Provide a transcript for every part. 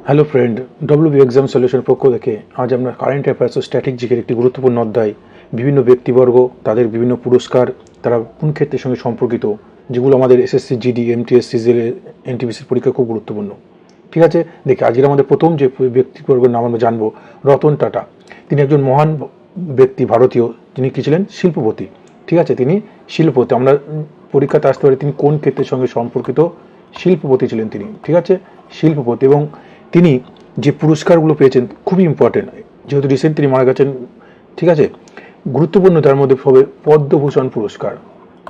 Hello friend, WB exam solution পক্ষ থেকে আজ আমরা কারেন্ট অ্যাফেয়ার্স ও স্ট্র্যাটেজিকের একটি গুরুত্বপূর্ণ অধ্যায়, বিভিন্ন ব্যক্তিবর্গ, তাদের বিভিন্ন পুরস্কার, তারা কোন ক্ষেত্রের সঙ্গে সম্পর্কিত, যেগুলো আমাদের এসএসসি, জিডি, এমটিএস, সিজিএল, এনটিপিসির পরীক্ষা খুব গুরুত্বপূর্ণ। ঠিক আছে, দেখি আজকের আমাদের প্রথম যে ব্যক্তিবর্গের নাম আমরা জানবো, রতন টাটা। তিনি একজন মহান ব্যক্তি, ভারতীয়। তিনি কি ছিলেন? শিল্পপতি। ঠিক আছে, তিনি শিল্পপতি। আমরা পরীক্ষাতে আসতে পারি তিনি কোন ক্ষেত্রের সঙ্গে সম্পর্কিত। শিল্পপতি ছিলেন তিনি। ঠিক আছে, শিল্পপতি। এবং তিনি যে পুরস্কারগুলো পেয়েছেন খুবই ইম্পর্টেন্ট, যেহেতু রিসেন্ট তিনি মারা গেছেন। ঠিক আছে, গুরুত্বপূর্ণ তার মধ্যে হবে পদ্মভূষণ পুরস্কার।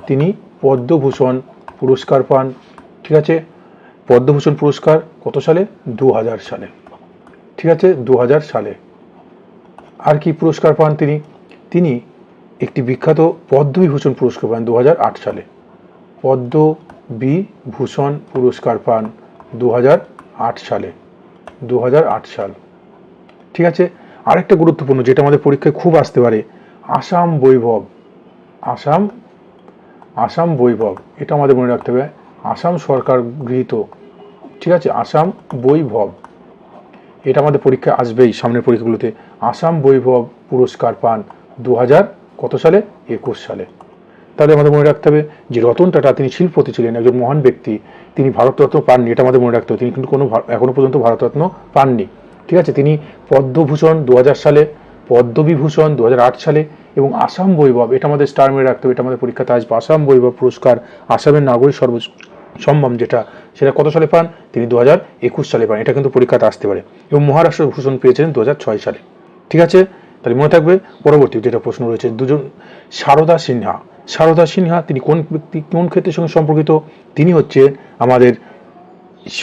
তিনি পদ্মভূষণ পুরস্কার পান। ঠিক আছে, পদ্মভূষণ পুরস্কার কত সালে? 2000 সালে। ঠিক আছে, 2000 সালে। আর কি পুরস্কার পান তিনি? তিনি একটি বিখ্যাত পদ্মবিভূষণ পুরস্কার পান 2008 সালে। পদ্মবিভূষণ পুরস্কার পান 2008 সালে। 2008 সাল। ঠিক আছে, আরেকটা গুরুত্বপূর্ণ যেটা আমাদের পরীক্ষায় খুব আসতে পারে, আসাম বৈভব। আসাম বৈভব, এটা আমাদের মনে রাখতে হবে। আসাম সরকার গৃহীত। ঠিক আছে, আসাম বৈভব, এটা আমাদের পরীক্ষায় আসবেই সামনের পরীক্ষাগুলোতে। আসাম বৈভব পুরস্কার পান 2000 কত সালে? 21 সালে। তাহলে আমাদের মনে রাখতে হবে যে রতন টাটা তিনি শিল্পপতি ছিলেন, একজন মহান ব্যক্তি। তিনি ভারতরত্ন পাননি, এটা আমাদের মনে রাখতে হবে। তিনি কিন্তু এখনো পর্যন্ত ভারতরত্ন পাননি। ঠিক আছে, তিনি পদ্মভূষণ 2000 সালে, পদ্মবিভূষণ 2008 সালে এবং আসাম বৈভব, এটা আমাদের স্টার মনে রাখতে হবে। এটা আমাদের পরীক্ষাতে আসবে। আসাম বৈভব পুরস্কার, আসামের নাগরিক সম্মান যেটা, সেটা কত সালে পান? তিনি 2021 সালে পান। এটা কিন্তু পরীক্ষাতে আসতে পারে। এবং মহারাষ্ট্র ভূষণ পেয়েছিলেন 2006 সালে। ঠিক আছে, তাহলে মনে থাকবে। পরবর্তী যেটা প্রশ্ন রয়েছে, দুজন, সারদা সিনহা। সারদা সিনহা তিনি কোন ব্যক্তি, কোন ক্ষেত্রের সঙ্গে সম্পর্কিত? তিনি হচ্ছেন আমাদের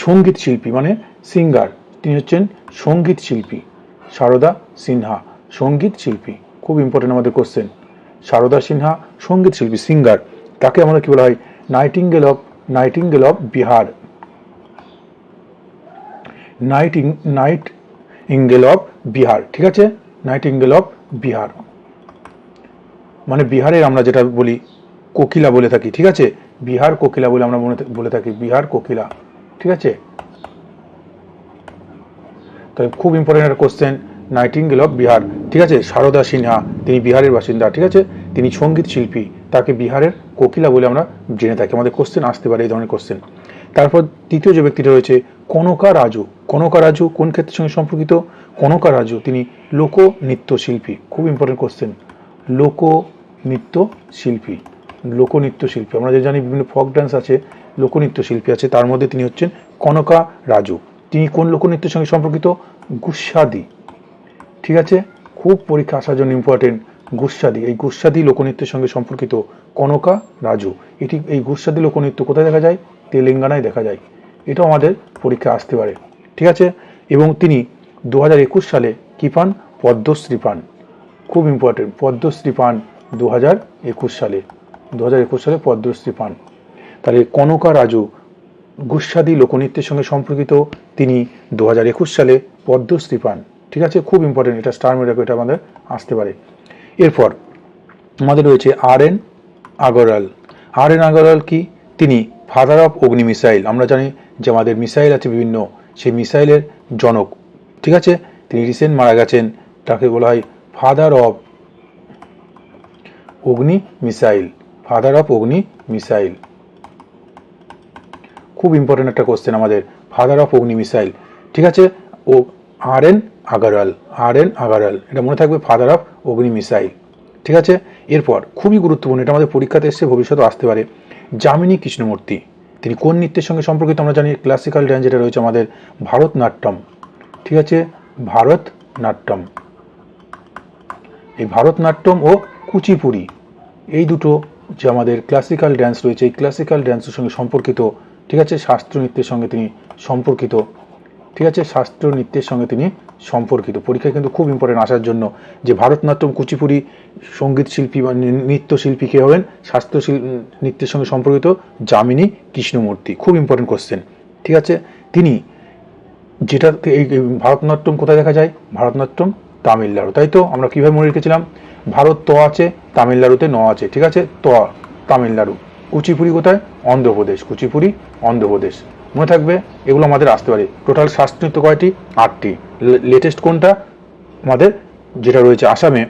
সঙ্গীত শিল্পী, মানে সিঙ্গার। তিনি হচ্ছেন সঙ্গীত শিল্পী। সারদা সিনহা সঙ্গীত শিল্পী, খুব ইম্পর্টেন্ট আমাদের কোশ্চেন। সারদা সিনহা সঙ্গীত শিল্পী, সিঙ্গার। তাকে আমরা কি বলা হয়? Nightingale of Bihar. Nightingale of Bihar. ঠিক আছে, নাইটিঙ্গেল অফ বিহার মানে বিহারের আমরা যেটা বলি কোকিলা বলে থাকি। ঠিক আছে, বিহার কোকিলা বলে আমরা বলে থাকি, বিহার কোকিলা। ঠিক আছে, তাই খুব ইম্পর্টেন্ট একটা কোশ্চেন, নাইটিঙ্গেল অফ বিহার। ঠিক আছে, সারদা সিনহা তিনি বিহারের বাসিন্দা। ঠিক আছে, তিনি সঙ্গীত শিল্পী, তাকে বিহারের কোকিলা বলে আমরা জেনে থাকি। আমাদের কোশ্চেন আসতে পারে এই ধরনের কোশ্চেন। তারপর তৃতীয় যে ব্যক্তিটা রয়েছে, কনকা রাজু। কনকা রাজু কোন ক্ষেত্রের সঙ্গে সম্পর্কিত? কনকা রাজু তিনি লোকনৃত্য শিল্পী। খুব ইম্পর্টেন্ট কোশ্চেন, লোকনৃত্য শিল্পী। লোকনৃত্য শিল্পী, আমরা যে জানি বিভিন্ন ফক ডান্স আছে, লোকনৃত্য শিল্পী আছে, তার মধ্যে তিনি হচ্ছেন কনকা রাজু। তিনি কোন লোকনৃত্যের সঙ্গে সম্পর্কিত? গুস্সাদি। ঠিক আছে, খুব পরীক্ষা আসার জন্য ইম্পর্টেন্ট, গুস্সাদি। এই গুস্সাদি লোকনৃত্যের সঙ্গে সম্পর্কিত কনকা রাজু। এই গুস্সাদি লোকনৃত্য কোথায় দেখা যায়? তেলেঙ্গানায় দেখা যায়। এটাও আমাদের পরীক্ষা আসতে পারে। ঠিক আছে, এবং তিনি 2021 সালে কি পান? পদ্মশ্রী পান। খুব ইম্পর্টেন্ট, পদ্মশ্রী পান 2021 সালে। 2021 সালে পদ্মশ্রী পান। তাহলে কনকা রাজু গুস্সাদি লোকনৃত্যের সঙ্গে সম্পর্কিত, তিনি 2021 সালে পদ্মশ্রী পান। ঠিক আছে, খুব ইম্পর্টেন্ট, এটা স্টার মেডাকো, এটা আমাদের আসতে পারে। এরপর আমাদের রয়েছে আর.এন. আগরওয়াল। আর.এন. আগরওয়াল কি? তিনি ফাদার অফ অগ্নি মিসাইল। আমরা জানি যে আমাদের মিসাইল আছে বিভিন্ন, সেই মিসাইলের জনক। ঠিক আছে, তিনি রিসেন্ট মারা গেছেন, তাকে বলা হয় father of Agni missile. Father of Agni missile, খুব ইম্পর্টেন্ট একটা কোশ্চেন আমাদের, ফাদার অফ অগ্নি মিসাইল। ঠিক আছে, ও আর.এন. আগরওয়াল। আর.এন. আগরওয়াল, এটা মনে থাকবে, ফাদার অফ অগ্নি মিসাইল। ঠিক আছে, এরপর খুবই গুরুত্বপূর্ণ, এটা আমাদের পরীক্ষাতে এসে ভবিষ্যতে আসতে পারে, যামিনী কৃষ্ণমূর্তি। তিনি কোন নৃত্যের সঙ্গে সম্পর্কিত? আমরা জানি ক্লাসিক্যাল ড্যান্স যেটা রয়েছে আমাদের ভারতনাট্যম। ঠিক আছে, ভারতনাট্যম। এই ভারতনাট্যম ও কুচিপুড়ি, এই দুটো যে আমাদের ক্লাসিক্যাল ড্যান্স রয়েছে, এই ক্লাসিক্যাল ড্যান্সের সঙ্গে সম্পর্কিত। ঠিক আছে, শাস্ত্রীয় নৃত্যের সঙ্গে তিনি সম্পর্কিত। ঠিক আছে, শাস্ত্রীয় নৃত্যের সঙ্গে তিনি সম্পর্কিত। পরীক্ষায় কিন্তু খুব ইম্পর্টেন্ট আসার জন্য, যে ভারতনাট্যম কুচিপুড়ি সঙ্গীত শিল্পী বা নৃত্যশিল্পী কে হবেন? শাস্ত্রীয় নৃত্যের সঙ্গে সম্পর্কিত যামিনী কৃষ্ণমূর্তি। খুব ইম্পর্টেন্ট কোশ্চেন। ঠিক আছে, তিনি যেটা, এই ভারতনাট্যম কোথায় দেখা যায়? ভারতনাট্যম তামিলনাড়ু। তাই তো আমরা কিভাবে মনে রেখেছিলাম? ভারত ত আছে, তামিলনাড়ুতে ন আছে। ঠিক আছে, ত তামিলনাড়ু। কুচিপুড়ি কোথায়? অন্ধ্রপ্রদেশ। কুচিপুড়ি অন্ধ্রপ্রদেশ। মনে থাকবে, এগুলো আমাদের আসতে পারে। টোটাল শাস্ত্রীয় নৃত্য কয়টি? 8টি। লেটেস্ট কোনটা? আমাদের যেটা রয়েছে আসামে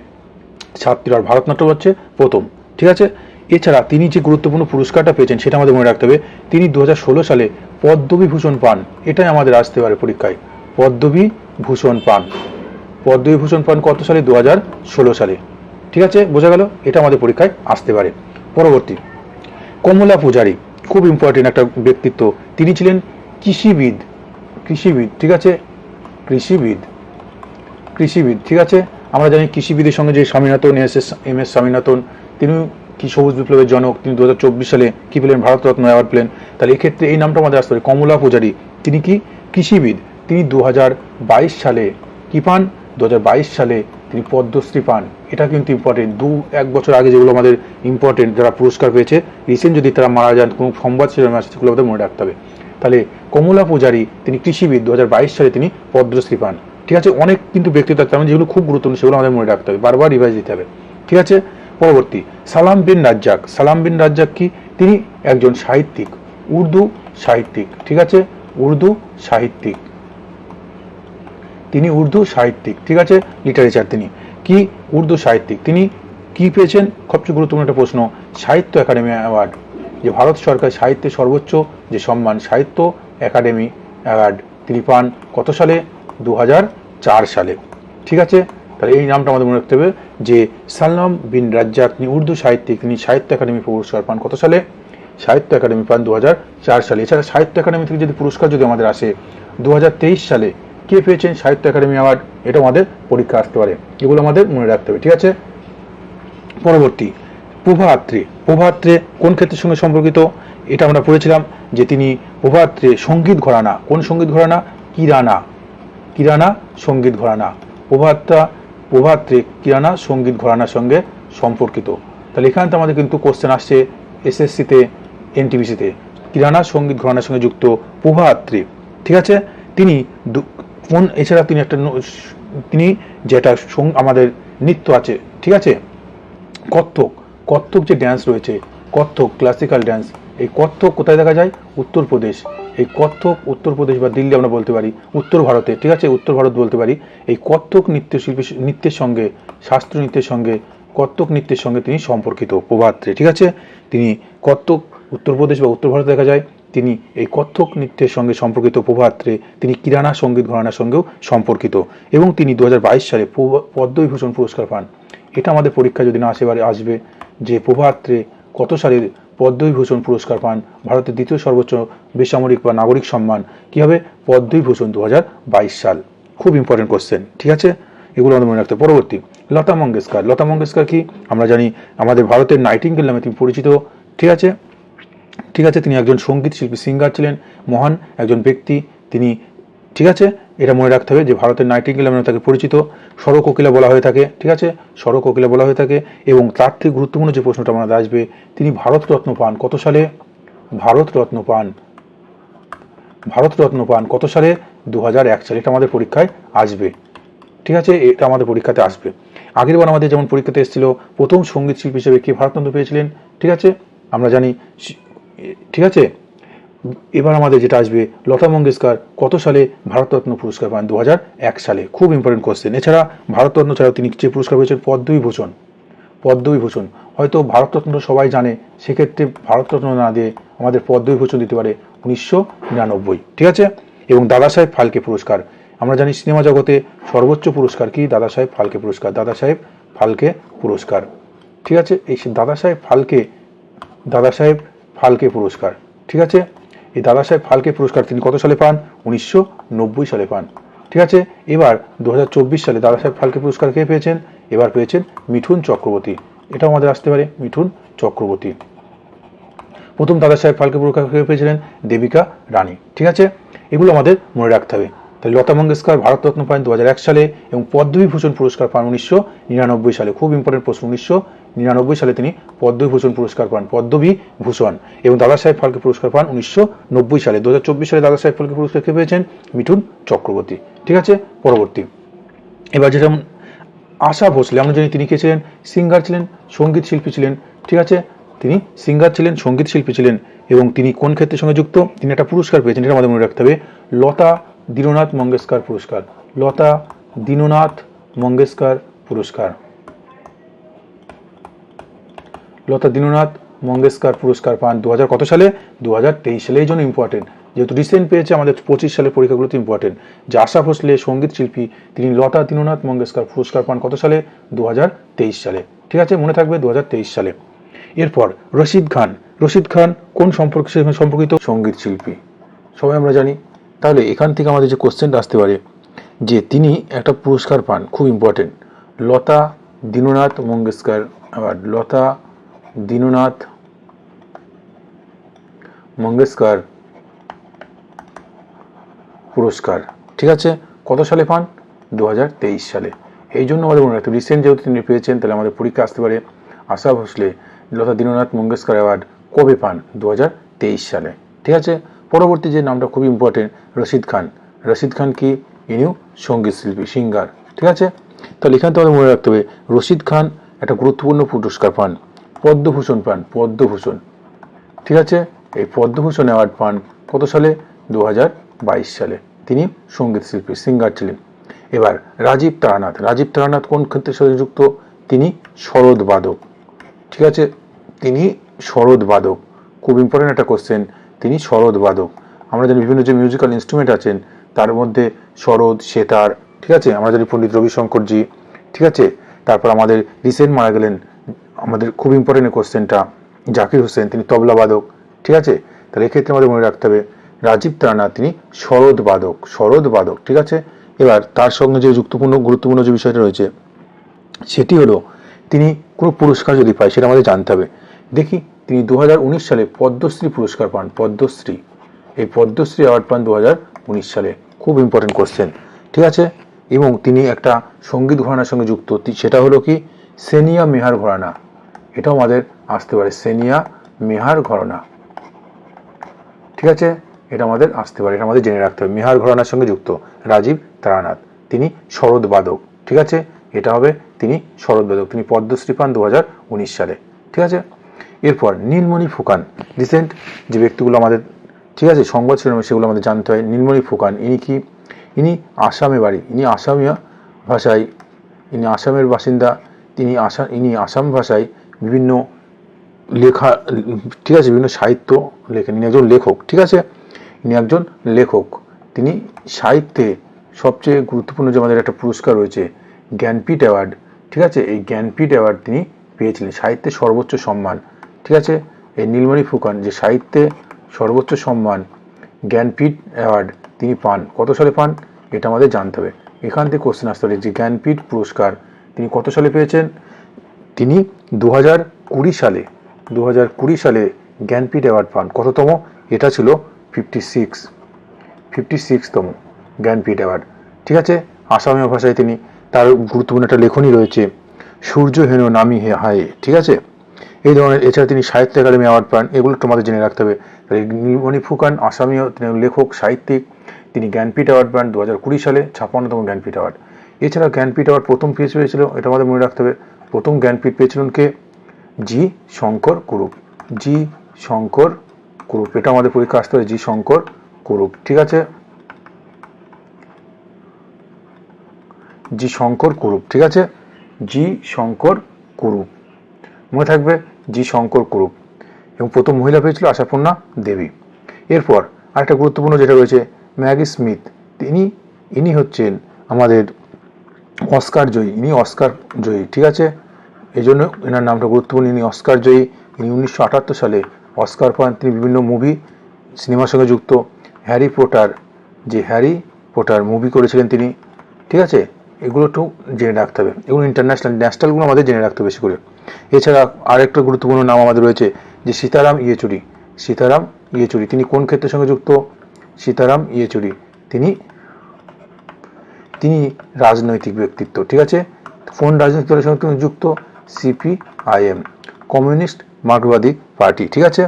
ছাত্রীর ভারতনাট্যম হচ্ছে প্রথম, ঠিক আছে। এছাড়া তিনি যে গুরুত্বপূর্ণ পুরস্কারটা পেয়েছেন সেটা আমাদের মনে রাখতে হবে। তিনি 2016 সালে পদ্মবিভূষণ পান, এটাই আমাদের আসতে পারে পরীক্ষায়। পদ্মবিভূষণ পান, পদ্মবিভূষণ পান কত সালে? 2016 সালে, ঠিক আছে, বোঝা গেল? এটা আমাদের পরীক্ষায় আসতে পারে। পরবর্তী, কমলা পূজারী, খুব ইম্পর্টেন্ট একটা ব্যক্তিত্ব। তিনি ছিলেন কৃষিবিদ, কৃষিবিদ, ঠিক আছে, কৃষিবিদ, কৃষিবিদ, ঠিক আছে। আমরা জানি কৃষিবিদের সঙ্গে যে স্বামীনাথন, এম এস স্বামীনাথন, তিনি কি সবুজ বিপ্লবের জনক। তিনি 2024 সালে কি পেলেন? ভারতরত্ন অ্যাওয়ার্ড পেলেন। তাহলে এক্ষেত্রে এই নামটা আমাদের আসতে পারে, কমলা পূজারী। তিনি কি? কৃষিবিদ। তিনি 2022 সালে কি পান? 2022 সালে তিনি পদ্মশ্রী পান। এটা কিন্তু ইম্পর্টেন্ট। 1 বছর আগে যেগুলো আমাদের ইম্পর্টেন্ট, যারা পুরস্কার পেয়েছে রিসেন্ট, যদি তারা মারা যান, কোনো সংবাদ শিরোনামে আসে, সেগুলো আমাদের মনে রাখতে হবে। তাহলে কমলা পূজারী, তিনি কৃষিবিদ, 2022 সালে তিনি পদ্মশ্রী পান, ঠিক আছে। অনেক কিন্তু ব্যক্তিত্ব থাকতে হবে, যেগুলো খুব গুরুত্বপূর্ণ সেগুলো আমাদের মনে রাখতে হবে, বারবার রিভাইজ দিতে হবে, ঠিক আছে। পরবর্তী, সালাম বিন রাজ্জাক। সালাম বিন রাজ্জাক কি? তিনি একজন সাহিত্যিক, উর্দু সাহিত্যিক, ঠিক আছে, উর্দু সাহিত্যিক, তিনি উর্দু সাহিত্যিক, ঠিক আছে, লিটারেচার। তিনি কি? উর্দু সাহিত্যিক। তিনি কি পেয়েছেন? সবচেয়ে গুরুত্বপূর্ণ একটা প্রশ্ন, সাহিত্য একাডেমি অ্যাওয়ার্ড, যে ভারত সরকার সাহিত্যের সর্বোচ্চ যে সম্মান, সাহিত্য একাডেমি অ্যাওয়ার্ড, তিনি পান কত সালে? 2004 সালে, ঠিক আছে। তাহলে এই নামটা আমাদের মনে রাখতে হবে যে সালাম বিন রাজ্জাক, তিনি উর্দু সাহিত্যিক, তিনি সাহিত্য একাডেমি পুরস্কার পান কত সালে? সাহিত্য একাডেমি পান 2004 সালে। এছাড়া সাহিত্য একাডেমি থেকে যদি পুরস্কার যদি আমাদের আসে 2023 সালে কে পেয়েছেন সাহিত্য একাডেমি অ্যাওয়ার্ড, এটা আমাদের পরীক্ষা আসতে পারে, এগুলো আমাদের মনে রাখতে হবে, ঠিক আছে। পরবর্তী, প্রভাত্রে। প্রভাত্রে কোন ক্ষেত্রের সঙ্গে সম্পর্কিত? এটা আমরা পড়েছিলাম যে তিনি প্রভাত্রে সঙ্গীত ঘরানা, কোন সঙ্গীত ঘরানা? কিরানা, কিরানা সঙ্গীত ঘরানা। প্রভাত্রে কিরানা সঙ্গীত ঘরানার সঙ্গে সম্পর্কিত। তাহলে এখানে তো আমাদের কিন্তু কোশ্চেন আসছে এসএসসিতে, এনটিপিসিতে, কিরানা সঙ্গীত ঘরানার সঙ্গে যুক্ত প্রভাত্রে, ঠিক আছে। তিনি কোন, এছাড়া তিনি একটা, তিনি যেটা আমাদের নৃত্য আছে, ঠিক আছে, কত্থক, কত্থক যে ড্যান্স রয়েছে, কত্থক ক্লাসিক্যাল ড্যান্স, এই কত্থক কোথায় দেখা যায়? উত্তরপ্রদেশ। এই কত্থক উত্তরপ্রদেশ বা দিল্লি আমরা বলতে পারি, উত্তর ভারতে, ঠিক আছে, উত্তর ভারত বলতে পারি। এই কত্থক নৃত্যের সঙ্গে, শাস্ত্রীয় নৃত্যের সঙ্গে, কত্থক নৃত্যের সঙ্গে তিনি সম্পর্কিত, প্রভাত্রে, ঠিক আছে। তিনি কত্থক উত্তরপ্রদেশ বা উত্তর ভারতে দেখা যায়। তিনি এই কত্থক নৃত্যের সঙ্গে সম্পর্কিত প্রভাত্রে, তিনি কিরানা সঙ্গীত ঘরানার সঙ্গেও সম্পর্কিত, এবং তিনি 2022 সালে পদ্মবিভূষণ পুরস্কার পান। এটা আমাদের পরীক্ষা যদি না আসবে যে প্রভাত্রে কত সালে পদ্মবিভূষণ পুরস্কার পান, ভারতের দ্বিতীয় সর্বোচ্চ বেসামরিক বা নাগরিক সম্মান কি হবে? পদ্মবিভূষণ, 2022 সাল। খুব ইম্পর্টেন্ট কোশ্চেন, ঠিক আছে, এগুলো আমাদের মনে রাখতে। পরবর্তী, লতা মঙ্গেশকর। লতা মঙ্গেশকর কি? আমরা জানি আমাদের ভারতের নাইটিঙ্গেল নামে তিনি পরিচিত, ঠিক আছে, ঠিক আছে। তিনি একজন সঙ্গীত শিল্পী, সিঙ্গার ছিলেন, মহান একজন ব্যক্তি তিনি, ঠিক আছে। এটা মনে রাখতে হবে যে ভারতের নাইটিঙ্গেল নামে তাকে পরিচিত, স্বরকোকিলা বলা হয়ে থাকে, ঠিক আছে, স্বরকোকিলা বলা হয়ে থাকে। এবং তার থেকে গুরুত্বপূর্ণ যে প্রশ্নটা আমাদের আসবে, তিনি ভারতরত্ন পান কত সালে? ভারতরত্ন পান, ভারতরত্ন পান কত সালে? 2001 সালে। এটা আমাদের পরীক্ষায় আসবে, ঠিক আছে, এটা আমাদের পরীক্ষাতে আসবে। আগের বার আমাদের যেমন পরীক্ষাতে এসেছিল প্রথম সঙ্গীত শিল্পী হিসেবে কে ভারতরত্ন পেয়েছিলেন, ঠিক আছে, আমরা জানি, ঠিক আছে। এবার আমাদের যেটা আসবে, লতা মঙ্গেশকর কত সালে ভারতরত্ন পুরস্কার পান? 2001 সালে। খুব ইম্পর্টেন্ট কোশ্চেন। এছাড়া ভারতরত্ন ছাড়াও তিনি যে পুরস্কার পেয়েছেন পদ্মবিভূষণ, পদ্মবিভূষণ, হয়তো ভারতরত্ন সবাই জানে, সেক্ষেত্রে ভারতরত্ন না দিয়ে আমাদের পদ্মবিভূষণ দিতে পারে 1999, ঠিক আছে। এবং দাদাসাহেব ফালকে পুরস্কার, আমরা জানি সিনেমা জগতে সর্বোচ্চ পুরস্কার কি? দাদাসাহেব ফালকে পুরস্কার, দাদাসাহেব ফালকে পুরস্কার, ঠিক আছে। এই দাদাসাহেব ফালকে পুরস্কার, ঠিক আছে। এই দাদাসাহেব ফালকে পুরস্কার তিনি কত সালে পান? 1990 সালে পান, ঠিক আছে। এবার 2024 সালে দাদাসাহেব ফালকে পুরস্কার কে পেয়েছেন? এবার পেয়েছেন মিঠুন চক্রবর্তী। এটাও আমাদের আসতে পারে, মিঠুন চক্রবর্তী। প্রথম দাদাসাহেব ফালকে পুরস্কার কে পেয়েছিলেন? দেবিকা রানী, ঠিক আছে। এগুলো আমাদের মনে রাখতে হবে। তাহলে লতা মঙ্গেশকর ভারতরত্ন পান 2001 সালে এবং পদ্মবিভূষণ পুরস্কার পান 1999 সালে। খুব ইম্পর্টেন্ট প্রশ্ন, 1999 সালে তিনি পদ্মবিভূষণ পুরস্কার পান, পদ্মবিভূষণ। এবং দাদাসাহেব ফালকে পুরস্কার পান 1990 সালে। 2024 সালে দাদাসাহেব ফালকে পুরস্কার কে পেয়েছেন? মিঠুন চক্রবর্তী, ঠিক আছে। পরবর্তী, এবার যেটা আশা ভোসলে, আমরা জানি তিনি কে ছিলেন? সিঙ্গার ছিলেন, সঙ্গীত শিল্পী ছিলেন, ঠিক আছে। তিনি সিঙ্গার ছিলেন, সঙ্গীত শিল্পী ছিলেন এবং তিনি কোন ক্ষেত্রের সঙ্গে যুক্ত? তিনি একটা পুরস্কার পেয়েছেন, এটা আমাদের মনে রাখতে হবে, লতা দীননাথ মঙ্গেশকর পুরস্কার। লতা দীননাথ মঙ্গেশকর পুরস্কার। লতা দীননাথ মঙ্গেশকর পুরস্কার পান 2000 কত সালে? 2023 সালে। এই জন্য ইম্পর্টেন্ট, যেহেতু রিসেন্ট পেয়েছে, আমাদের 25 সালের পরীক্ষাগুলোতে ইম্পর্টেন্ট। যে আশা ভোসলে সঙ্গীত শিল্পী, তিনি লতা দীননাথ মঙ্গেশকর পুরস্কার পান কত সালে? 2023 সালে। ঠিক আছে, মনে থাকবে 2023 সালে। এরপর রশিদ খান। রশিদ খান কোন সম্পর্কিত? সঙ্গীত শিল্পী, সবাই আমরা জানি। তাহলে এখান থেকে আমাদের যে কোশ্চেনটা আসতে পারে যে তিনি একটা পুরস্কার পান, খুব ইম্পর্টেন্ট, লতা দীননাথ মঙ্গেশকর অ্যাওয়ার্ড। লতা দীননাথ মঙ্গেশকর পুরস্কার। ঠিক আছে, কত সালে পান? 2023 সালে। এই জন্য আমাদের মনে রাখতে, রিসেন্ট যেহেতু তিনি পেয়েছেন, তাহলে আমাদের পরীক্ষা আসতে পারে আশা ভোসলে লতা দীননাথ মঙ্গেশকর অ্যাওয়ার্ড কবে পান? 2023 সালে। ঠিক আছে, পরবর্তী যে নামটা খুব ইম্পর্টেন্ট, রশিদ খান। রশিদ খান কি? ইনিও সঙ্গীত শিল্পী, সিঙ্গার। ঠিক আছে, তাহলে এখান থেকে আমাদের মনে রাখতে হবে রশিদ খান একটা গুরুত্বপূর্ণ পুরস্কার পান, পদ্মভূষণ পান, পদ্মভূষণ। ঠিক আছে, এই পদ্মভূষণ অ্যাওয়ার্ড পান কত সালে? 2022 সালে। তিনি সঙ্গীত শিল্পী, সিঙ্গার ছিলেন। এবার রাজীব তারানাথ। রাজীব তারানাথ কোন ক্ষেত্রের সাথে যুক্ত? তিনি সরোদ বাদক। ঠিক আছে, তিনি সরোদ বাদক, খুব ইম্পর্টেন্ট একটা কোশ্চেন। তিনি সরোদ বাদক। আমরা জানি বিভিন্ন যে মিউজিক্যাল ইনস্ট্রুমেন্ট আছেন তার মধ্যে সরোদ, সেতার। ঠিক আছে, আমরা জানি পণ্ডিত রবিশঙ্করজি। ঠিক আছে, তারপর আমাদের রিসেন্ট মারা গেলেন, আমাদের খুব ইম্পর্টেন্ট কোশ্চেনটা, জাকির হোসেন, তিনি তবলা বাদক। ঠিক আছে, তাহলে এক্ষেত্রে আমাদের মনে রাখতে হবে রাজীব তারানাথ তিনি সরোদ বাদক, সরোদ বাদক। ঠিক আছে, এবার তার সঙ্গে যে গুরুত্বপূর্ণ যে বিষয়টা রয়েছে সেটি হলো তিনি কোনো পুরস্কার যদি পায় সেটা আমাদের জানতে হবে। দেখি, তিনি 2019 সালে পদ্মশ্রী পুরস্কার পান, পদ্মশ্রী। এই পদ্মশ্রী অ্যাওয়ার্ড পান 2019 সালে, খুব ইম্পর্টেন্ট কোশ্চেন। ঠিক আছে, এবং তিনি একটা সঙ্গীত ঘরানার সঙ্গে যুক্ত, সেটা হলো কি? সেনিয়া মেহার ঘরানা। এটাও আমাদের আসতে পারে, সেনিয়া মেহার ঘরানা। ঠিক আছে, এটা আমাদের আসতে পারে, এটা আমাদের জেনে রাখতে হবে। মেহার ঘরানার সঙ্গে যুক্ত রাজীব তারানাথ, তিনি সরোদ বাদক। ঠিক আছে, এটা হবে তিনি সরোদ বাদক, তিনি পদ্মশ্রী পান 2019 সালে। ঠিক আছে, এরপর নীলমণি ফুকন। রিসেন্ট যে ব্যক্তিগুলো আমাদের, ঠিক আছে, সংবাদ শিরোনামে সেগুলো আমাদের জানতে হয়। নীলমণি ফুকন ইনি কি? ইনি আসামে বাড়ি, ইনি আসামিয়া ভাষায়, ইনি আসামের বাসিন্দা। ইনি আসাম ভাষায় বিভিন্ন লেখা, ঠিক আছে, বিভিন্ন সাহিত্য লেখেন। ইনি একজন লেখক। ঠিক আছে, ইনি একজন লেখক। তিনি সাহিত্যে সবচেয়ে গুরুত্বপূর্ণ যে আমাদের একটা পুরস্কার রয়েছে, জ্ঞানপীঠ অ্যাওয়ার্ড। ঠিক আছে, এই জ্ঞানপীঠ অ্যাওয়ার্ড তিনি পেয়েছিলেন, সাহিত্যে সর্বোচ্চ সম্মান। ঠিক আছে, এই নীলমণি ফুকন যে সাহিত্যে সর্বোচ্চ সম্মান জ্ঞানপীঠ অ্যাওয়ার্ড তিনি পান, কত সালে পান? এটা আমাদের জানতে হবে। এখান থেকে কোশ্চেন আসতে পারে যে জ্ঞানপীঠ পুরস্কার তিনি কত সালে পেয়েছেন? তিনি 2020 সালে, 2020 সালে জ্ঞানপীঠ অ্যাওয়ার্ড পান। কততম? এটা ছিল 56তম জ্ঞানপীঠ অ্যাওয়ার্ড। ঠিক আছে, আসামীয় ভাষায় তিনি, তার গুরুত্বপূর্ণ একটা লেখনী রয়েছে, সূর্য হেন নামি হে হায়। ঠিক আছে, এই ধরনের। এছাড়া তিনি সাহিত্য একাডেমি অ্যাওয়ার্ড পান, এগুলো তোমাদের জেনে রাখতে হবে। নীলমণি ফুকন আসামীয় লেখক, সাহিত্যিক, তিনি জ্ঞানপীঠ অ্যাওয়ার্ড পান 2020 সালে, 56তম জ্ঞানপীঠ অ্যাওয়ার্ড। এছাড়া জ্ঞানপীঠ অ্যাওয়ার্ড প্রথম পেয়েছিল, এটা আমাদের মনে রাখতে হবে, প্রথম জ্ঞানপীঠ পেয়েছিলেন কে? জি শঙ্কর কুরুপ। জি শঙ্কর কুরুপ, এটা আমাদের পরীক্ষা আসতে হবে, জি শঙ্কর কুরুপ। ঠিক আছে, জি শঙ্কর কুরুপ। ঠিক আছে, জি শঙ্কর কুরুপ, মনে থাকবে, জি শঙ্কর কুরুপ। এবং প্রথম মহিলা পেয়েছিল আশাপূর্ণা দেবী। এরপর আরেকটা গুরুত্বপূর্ণ যেটা রয়েছে, ম্যাগি স্মিথ। ইনি হচ্ছেন আমাদের অস্কার জয়ী, ইনি অস্কার জয়ী। ঠিক আছে, এই জন্য এনার নামটা গুরুত্বপূর্ণ, ইনি অস্কার জয়ী। ইনি 1978 সালে অস্কার পান। তিনি বিভিন্ন মুভি, সিনেমার সঙ্গে যুক্ত। হ্যারি পটার, যে হ্যারি পটার মুভি করেছিলেন তিনি। ঠিক আছে, এগুলো একটু জেনে রাখতে হবে, এগুলো ন্যাশনালগুলো আমাদের জেনে রাখতে হবে বেশি করে। এছাড়া আরেকটা গুরুত্বপূর্ণ নাম আমাদের রয়েছে যে সীতারাম ইয়েচুরি। সীতারাম ইয়েচুরি, তিনি কোন ক্ষেত্রের সঙ্গে যুক্ত? সীতারাম ইয়েচুরি তিনি রাজনৈতিক ব্যক্তিত্ব। ঠিক আছে, কোন রাজনৈতিক দলের সঙ্গে তিনি যুক্ত? সিপিআইএম, কমিউনিস্ট মার্ক্সবাদী পার্টি। ঠিক আছে,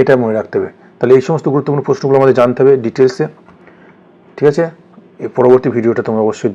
এটা মনে রাখতে হবে। তাহলে এই সমস্ত গুরুত্বপূর্ণ প্রশ্নগুলো আমাদের জানতে হবে ডিটেলসে। ঠিক আছে, এই পরবর্তী ভিডিওটা তোমরা অবশ্যই